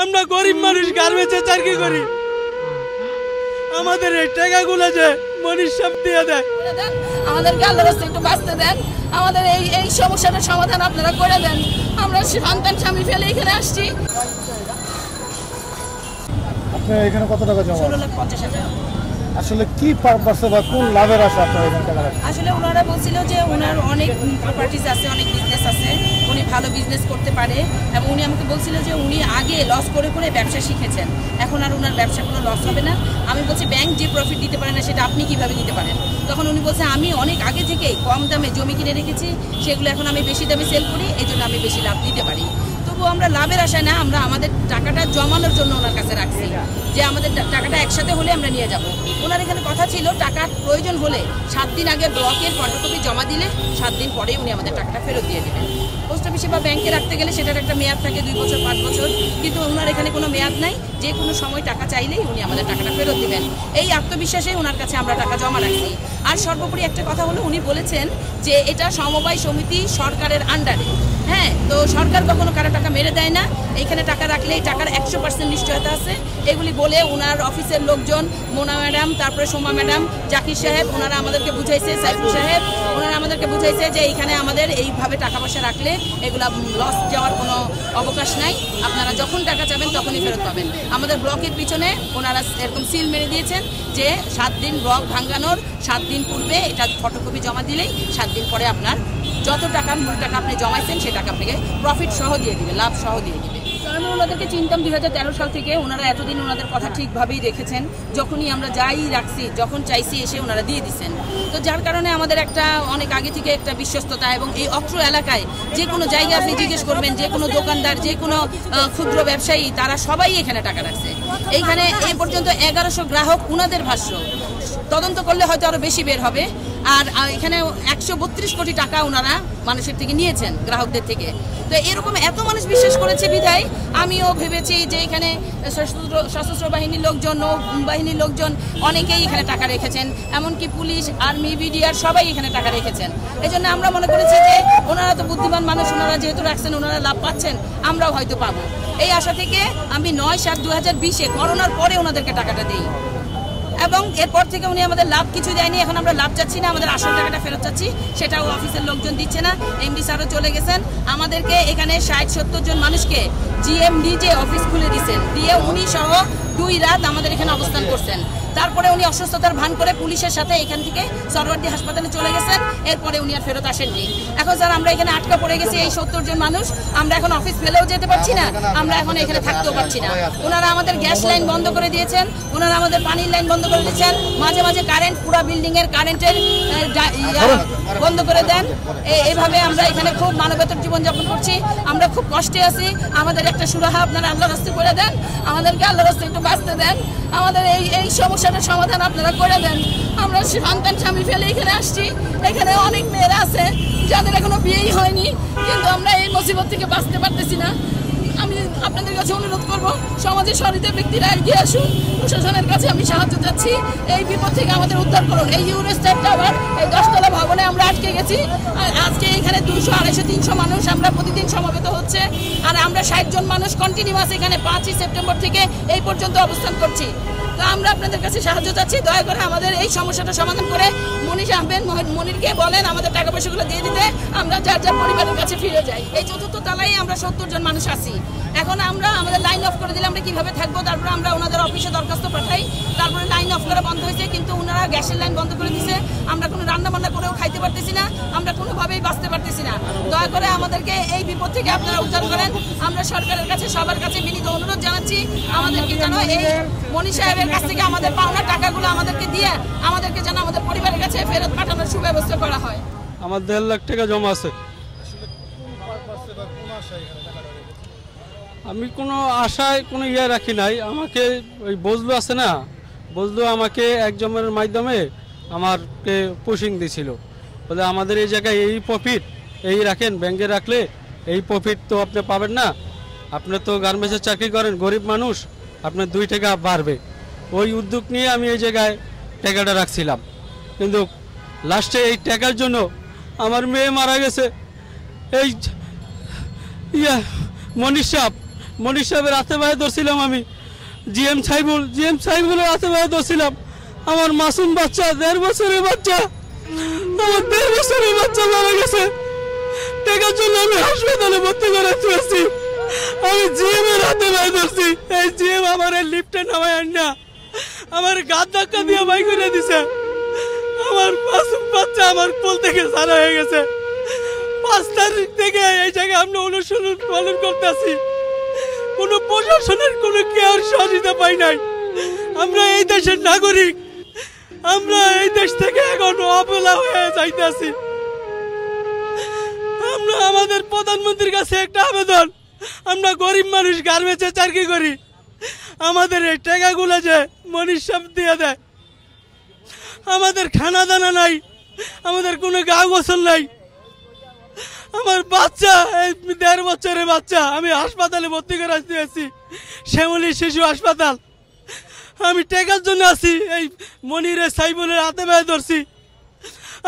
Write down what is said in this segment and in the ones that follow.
আমরা গরিব মানুষ গার্মেন্টসে চাকরি করি, আমাদের এই টাকাগুলো যে মনির সাহেব দিয়ে দেয়। আমাদেরকে আল্লাহর রাস্তায় একটু বাঁচতে দেন, আমাদের এই সমস্যাটার সমাধান আপনারা করে দেন। আমরা সন্তান স্বামী ফেলে এখানে আসছি। আপনি এখানে কত টাকা জমা? 16,50,000। আসলে কি পারপাসে বা কোন লাভের আশা আপনার এখানে টাকা রাখছেন? আসলে ওনারা বলছিল যে ওনার অনেক প্রপার্টিজ আছে, অনেক বিজনেস আছে, উনি ভালো বিজনেস করতে পারে এবং উনি আমাকে বলছিল যে উনি আগে লস করে করে ব্যবসা শিখেছেন, এখন আর ওনার ব্যবসা কোনো লস হবে না। আমি বলছি ব্যাংক যে প্রফিট দিতে পারে না সেটা আপনি কিভাবে দিতে পারেন? তখন উনি বলছে আমি অনেক আগে থেকে কম দামে জমি কিনে রেখেছি, সেগুলো এখন আমি বেশি দামে সেল করি, এই জন্য আমি বেশি লাভ দিতে পারি। তবুও আমরা লাভের আশায় না, আমরা আমাদের টাকাটা জমানোর জন্য ওনার কাছে রাখছি যে আমাদের টাকাটা একসাথে হলে আমরা নিয়ে যাব। ওনার এখানে কথা ছিল টাকার প্রয়োজন হলে 7 দিন আগে ব্লকের ফটোকপি জমা দিলে 7 দিন পরে উনি আমাদের টাকাটা ফেরত দিয়ে দেবেন। পোস্ট অফিসে বা ব্যাংকে রাখতে গেলে সেটার একটা মেয়াদ থাকে 2 বছর 5 বছর, কিন্তু ওনার এখানে কোনো মেয়াদ নাই, যে কোনো সময় টাকা চাইলেই উনি আমাদের টাকাটা ফেরত দেবেন। এই আত্মবিশ্বাসে ওনার কাছে আমরা টাকা জমা রাখছি। আর সর্বোপরি একটা কথা হলো উনি বলেছেন যে এটা সমবায় সমিতি সরকারের আন্ডারে। হ্যাঁ, তো সরকার কখনো কারো টাকা মেরে দেয় না, এইখানে টাকা রাখলে এই টাকার 100% নিশ্চয়তা আছে। এগুলি বলে ওনার অফিসের লোকজন, মোনা ম্যাডাম, তারপরে সোমা ম্যাডাম, জাকির সাহেব, ওনারা আমাদেরকে বুঝাইছে, সাইফুল সাহেব, ওনারা আমাদেরকে বুঝাইছে যে এইখানে আমাদের এইভাবে টাকা পয়সা রাখলে এগুলা লস যাওয়ার কোনো অবকাশ নাই, আপনারা যখন টাকা চাবেন তখনই ফেরত পাবেন। আমাদের ব্লকের পিছনে ওনারা এরকম সিল মেরে দিয়েছেন যে 7 দিন ব্লক ভাঙানোর 7 দিন পূর্বে এটা ফটোকপি জমা দিলেই 7 দিন পরে আপনার যত টাকা মূল টাকা আপনি জমাইছেন সে টাকা আপনাকে প্রফিট সহ দিয়ে দিবে, লাভ সহ দিয়ে দিবে। আমি ওনাদেরকে চিনতাম 2013 সাল থেকে, ওনারা এতদিন ওনাদের কথা ঠিকভাবেই রেখেছেন, যখনই আমরা যাই রাখছি, যখন চাইছি এসে ওনারা দিয়ে দিচ্ছেন। তো যার কারণে আমাদের একটা অনেক আগে থেকে একটা বিশ্বস্ততা, এবং এই অত্র এলাকায় যে কোনো জায়গায় আপনি জিজ্ঞেস করবেন, যে কোনো দোকানদার, যে কোনো ক্ষুদ্র ব্যবসায়ী, তারা সবাই এখানে টাকা রাখছে। এইখানে এই পর্যন্ত 1100 গ্রাহক, ওনাদের ভাষ্য, তদন্ত করলে হয়তো আরও বেশি বের হবে। আর এখানে 132 কোটি টাকা ওনারা মানুষের থেকে নিয়েছেন, গ্রাহকদের থেকে। তো এরকম এত মানুষ বিশ্বাস করেছে বিধায় আমিও ভেবেছি যে এখানে সশস্ত্র বাহিনীর লোকজন, নৌবাহিনীর লোকজন অনেকেই এখানে টাকা রেখেছেন, এমনকি পুলিশ, আর্মি, বিডিআর সবাই এখানে টাকা রেখেছেন। এই জন্য আমরা মনে করেছি যে ওনারা তো বুদ্ধিমান মানুষ, ওনারা যেহেতু রাখছেন, ওনারা লাভ পাচ্ছেন, আমরাও হয়তো পাবো। এই আশা থেকে আমি 9/7/2020 করোনার পরে ওনাদেরকে টাকাটা দিই, এবং এরপর থেকে উনি আমাদের লাভ কিছু দেয়নি। এখন আমরা লাভ চাচ্ছি না, আমাদের আসল টাকাটা ফেরত চাচ্ছি, সেটাও অফিসের লোকজন দিচ্ছে না। এমডি স্যারও চলে গেছেন। আমাদেরকে এখানে 60-70 জন মানুষকে জিএম নিজে অফিস খুলে দিচ্ছেন, দিয়ে উনি সহ 2 রাত আমাদের এখানে অবস্থান করছেন। তারপরে উনি অসুস্থতার ভান করে পুলিশের সাথে এখান থেকে সরওয়ার্দী হাসপাতালে চলে গেছেন। এরপরে উনি আর ফেরত আসেননি। এখন স্যার আমরা এখানে আটকা পড়ে গেছি, এই 70 জন মানুষ, আমরা এখন অফিস ফেলেও যেতে পারছি না, আমরা এখন এখানে থাকতেও পারছি না। ওনারা আমাদের গ্যাস লাইন বন্ধ করে দিয়েছেন, ওনারা আমাদের পানির লাইন বন্ধ করে দিয়েছেন, মাঝে মাঝে কারেন্ট, পুরো বিল্ডিং এর কারেন্টের বন্ধ করে দেন। এইভাবে আমরা এখানে খুব মানবেতর জীবনযাপন করছি, আমরা খুব কষ্টে আছি। আমাদের একটা সুরাহা আপনারা আল্লাহর রাস্তায় করে দেন, আমাদেরকে আল্লাহর রাস্তায় একটু বাঁচতে দেন, আমাদের এই সমস্যাটার সমাধান আপনারা করে দেন। আমরা সন্তান স্বামী ফেলে এখানে আসছি, এখানে অনেক মেয়েরা আছে যাদের এখনো বিয়েই হয়নি, কিন্তু আমরা এই মুসিবত থেকে বাঁচতে পারতেছি না। আমি আপনাদের কাছে অনুরোধ করব, সমাজের সহৃদয় ব্যক্তিরা এগিয়ে আসুন, প্রশাসনের কাছে আমি সাহায্য চাচ্ছি, এই বিপদ থেকে আমাদের উদ্ধার করুন। এই ইউরোস্টার টাওয়ার, এই 10তলা ভবনে আমরা আটকে গেছি। আজকে এখানে 200, 250, 300 মানুষ আমরা প্রতিদিন সমবেত হচ্ছে, আর আমরা 60 জন মানুষ কন্টিনিউয়াস এখানে 5ই সেপ্টেম্বর থেকে এই পর্যন্ত অবস্থান করছি। তো আমরা আপনাদের কাছে সাহায্য চাচ্ছি, দয়া করে আমাদের এই সমস্যাটা সমাধান করে মনীষ আহমেদ মনিরকে বলেন আমাদের টাকা পয়সাগুলো দিয়ে দিতে, আমরা যার যার পরিবারের কাছে ফিরে যাই। এই 4র্থ তলায় আমরা 70 জন মানুষ আছি। এখন আমরা আমাদের লাইন অফ করে দিলে আমরা কিভাবে থাকবো? তারপরে আমরা ওনাদের অফিসে দরখাস্ত পাঠাই, তারপরে লাইন অফ করা বন্ধ হয়েছে, কিন্তু ওনারা গ্যাসের লাইন বন্ধ করে দিছে। আমরা কোনো রান্না বান্না করেও খাইতে পারতেছি না, আমরা কোনোভাবেই বাঁচতে পারতেছি না। দয়া করে আমাদেরকে এই বিপদ থেকে আপনারা উদ্ধার করেন। আমরা সরকারের কাছে, সবার কাছে বিনীত অনুরোধ জানাচ্ছি, আমাদেরকে যেন এই মনীষ সাহেবের কাছ থেকে আমাদের পাওনা টাকাগুলো আমাদেরকে দিয়ে আমাদেরকে যেন আমাদের পরিবারের কাছে ফেরত পাঠানোর সুব্যবস্থা করা হয়। আমার 1.5 লাখ টাকা জমা আছে। আমি কোনো আশায় কোনো রাখি নাই। আমাকে ওই বজলু আছে না, বজলু আমাকে একজনের মাধ্যমে আমাকে পুশিং দিছিল, বলে আমাদের এই জায়গায় এই প্রফিট, এই রাখেন, ব্যাংকে রাখলে এই প্রফিট তো আপনি পাবেন না, আপনি তো গার্মেন্টসের চাকরি করেন, গরিব মানুষ, আপনার 2 টাকা বাড়বে। ওই উদ্যোগ নিয়ে আমি এই জায়গায় টাকাটা রাখছিলাম, কিন্তু লাস্টে এই টাকার জন্য আমার মেয়ে মারা গেছে। এই মনীষ সাহেব মনির সাহেবের হাতে পায়ে ধরছিলাম, আমি জিএম সাইবুলের হাতে পায়ে ধরছিলাম। আমার মাসুম বাচ্চা, 1.5 বছরের বাচ্চা, আমার 1.5 বছরের বাচ্চা মারা গেছে। টাকার জন্য আমি হাসপাতালে ভর্তি করে দিয়েছি। আমি জিএম এর হাতে পায়ে ধরছি। এই জিএম আমার লিফটে নামায় না, আমার গাদ ধাক্কা দিয়ে বাই করে দিছে। আমার মাসুম বাচ্চা আমার কোল থেকে সারা হয়ে গেছে। 5 তারিখ থেকে এই জায়গায় আমরা অনুসরণ পালন করতেছি। কোনো প্রশাসনের কোনো কেয়ার সহযোগিতা পাই নাই। আমরা এই দেশের নাগরিক, আমরা এই দেশ থেকে এখন অবহেলা হয়ে যাইতেছি। আমরা আমাদের প্রধানমন্ত্রীর কাছে একটা আবেদন, আমরা গরিব মানুষ, গার্মেন্টসে চাকরি করি, আমাদের এই টাকাগুলো যে মনির সাহেব দিয়ে দেয়, আমাদের খানা দানা নাই, আমাদের কোনো গা গোসল নাই। আমার বাচ্চা, এই 1.5 বছরের বাচ্চা, আমি হাসপাতালে ভর্তি করে দিয়েছি, শ্যামলী শিশু হাসপাতাল। আমি টাকার জন্য আছি, এই মনিরের সাইবুলের হাতে পায়ে ধরছি।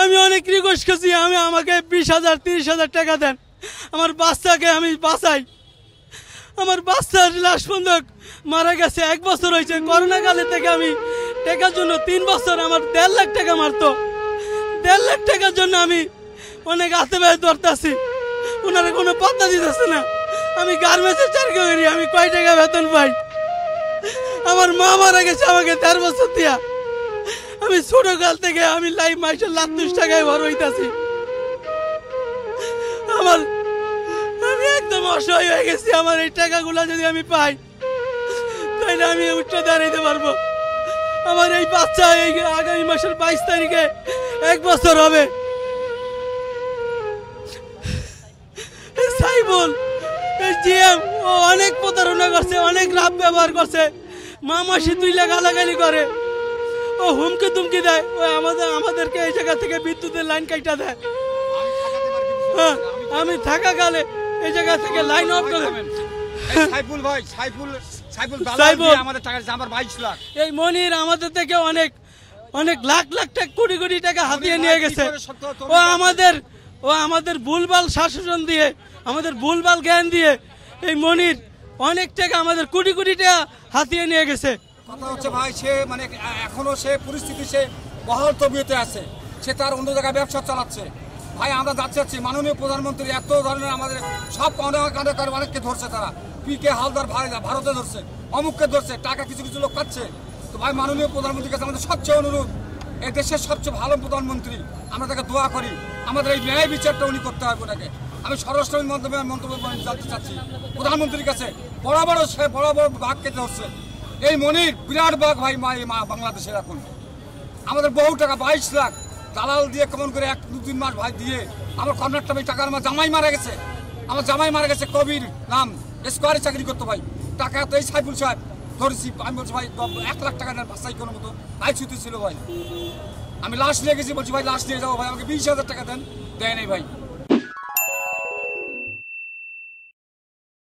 আমি অনেক রিকোয়েস্ট করছি, আমাকে 20,000 30,000 টাকা দেন, আমার বাচ্চাকে আমি বাঁচাই। আমার বাচ্চার লাশ বন্ধক মারা গেছে, 1 বছর হয়েছে। করোনা কালে থেকে আমি টাকার জন্য 3 বছর আমার 1.5 লাখ টাকা মারতো। 1.5 লাখ টাকার জন্য আমি অনেক হাতে পায়ে ধরতেছি, ওনারা কোনো পাত্তা দিতেছে না। আমি গার্মেন্টসে চাকরি করি, আমি কয় টাকা বেতন পাই? আমার মা মারা গেছে আমাকে 1.5 বছর দিয়া। আমি ছোটকাল থেকে আমি লাইফ মাসে 30 টাকায় বড় হইতাছি। আমি একদম অসহায় হয়ে গেছি। আমার এই টাকাগুলো যদি আমি পাই তাহলে আমি উঠে দাঁড়াইতে পারবো। আমার এই বাচ্চা এই আগামী মাসের 22 তারিখে 1 বছর হবে। সাইবুল জিএম ও অনেক প্রতারণা করছে, অনেক লাভ ব্যবহার করছে, মা মাসি তুইলা গালাগালি করে, ও হুমকি তুমকি দেয়, ও আমাদেরকে এই জায়গা থেকে বিদ্যুতের লাইন কাটা দেয়। হ্যাঁ, আমি থাকাকালে এই জায়গা থেকে লাইন অফ করে এই মনির আমাদের থেকে অনেক অনেক লাখ লাখ টাকা, কোটি কোটি টাকা হাতিয়ে নিয়ে গেছে। ও আমাদের ভুলভাল শাসন দিয়ে, আমাদের ভুলভাল জ্ঞান দিয়ে এই মনির অনেক টাকা, আমাদের কোটি কোটি টাকা হাতিয়ে নিয়ে গেছে। কথা হচ্ছে ভাই, সে মানে এখনো সে পরিস্থিতি, সে বহাল তবিয়তে আছে, সে তার অন্য জায়গায় ব্যবসা চালাচ্ছে। ভাই আমরা যাচ্ছি, মাননীয় প্রধানমন্ত্রী এত ধরনের আমাদের সব অনেককে ধরছে, তারা PK হালদার ভারতে ধরছে, অমুককে ধরছে, টাকা কিছু কিছু লোক খাচ্ছে। তো ভাই মাননীয় প্রধানমন্ত্রীর কাছে আমাদের সবচেয়ে অনুরোধ, এই দেশের সবচেয়ে ভালো প্রধানমন্ত্রী, আমরা তাকে দোয়া করি, আমাদের এই ন্যায় বিচারটা উনি করতে হবে ওনাকে। আমি স্বরাষ্ট্রের মাধ্যমে মন্তব্য জানতে চাচ্ছি প্রধানমন্ত্রীর কাছে, সে বড় বড় বাঘ কেটে ধরছে। এই মনির বিরাট বাঘ ভাই, বাংলাদেশের এখন আমাদের বহু টাকা 22 লাখ দালাল দিয়ে কেমন করে 1-2-3 মাস ভাই দিয়ে আমার কন্ট্রাক্টটা ভাই টাকার আমার জামাই মারা গেছে। আমার জামাই মারা গেছে, কবির নাম, স্কোয়ারে চাকরি করতো ভাই। টাকা তো এই সাইফুল সাহেব ধরেছি, আমি বলছি ভাই 1 লাখ টাকা দেন, বাসাই কোনো মতো আইসিউতে ছিল ভাই। আমি লাশ নিয়ে গেছি, বলছি ভাই লাশ নিয়ে যাবো ভাই, আমাকে 20,000 টাকা দেন, দেয় নাই ভাই।